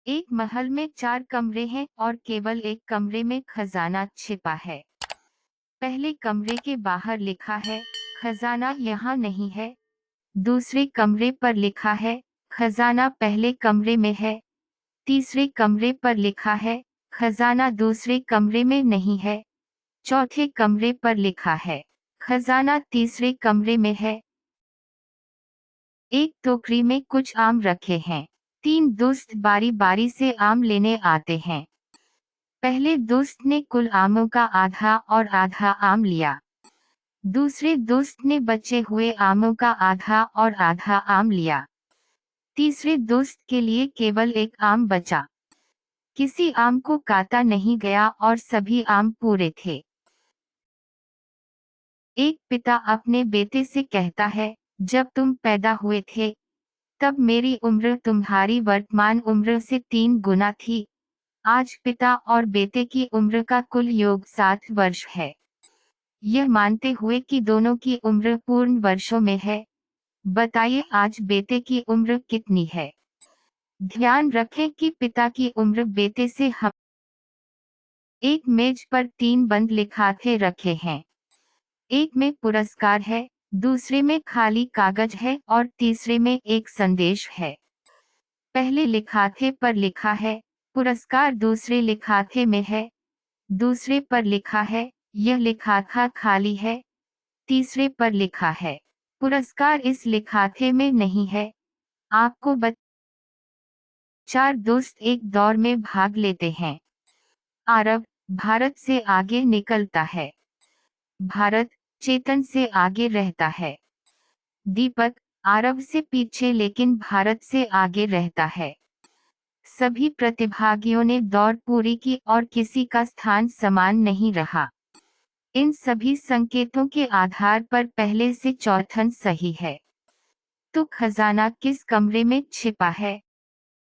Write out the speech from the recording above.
एक महल में 4 कमरे हैं और केवल एक कमरे में खजाना छिपा है। पहले कमरे के बाहर लिखा है, खजाना यहाँ नहीं है। दूसरे कमरे पर लिखा है, खजाना पहले कमरे में है। तीसरे कमरे पर लिखा है, खजाना दूसरे कमरे में नहीं है। चौथे कमरे पर लिखा है, खजाना तीसरे कमरे में है। एक टोकरी में कुछ आम रखे हैं। 3 दोस्त बारी बारी से आम लेने आते हैं। पहले दोस्त ने कुल आमों का आधा और आधा आम लिया। दूसरे दोस्त ने बचे हुए आमों का आधा और आधा आम लिया। तीसरे दोस्त के लिए केवल एक आम बचा। किसी आम को काटा नहीं गया और सभी आम पूरे थे। एक पिता अपने बेटे से कहता है, जब तुम पैदा हुए थे तब मेरी उम्र तुम्हारी वर्तमान उम्र से 3 गुना थी। आज पिता और बेटे की उम्र का कुल योग 7 वर्ष है। यह मानते हुए कि दोनों की उम्र पूर्ण वर्षों में है, बताइए आज बेटे की उम्र कितनी है? ध्यान रखें कि पिता की उम्र बेटे से हम। एक मेज पर 3 बंद लिफाफे रखे हैं। एक में पुरस्कार है, दूसरे में खाली कागज है और तीसरे में एक संदेश है। पहले लिफाफे पर लिखा है, पुरस्कार दूसरे लिफाफे में है। दूसरे पर लिखा है, यह लिफाफा खाली है। तीसरे पर लिखा है, पुरस्कार इस लिफाफे में नहीं है। आपको 4 दोस्त एक दौड़ में भाग लेते हैं। आरव भारत से आगे निकलता है। भारत चेतन से आगे रहता है। दीपक आरव से पीछे लेकिन भारत से आगे रहता है। सभी प्रतिभागियों ने दौड़ पूरी की और किसी का स्थान समान नहीं रहा। इन सभी संकेतों के आधार पर पहले से चौथन सही है। तो खजाना किस कमरे में छिपा है?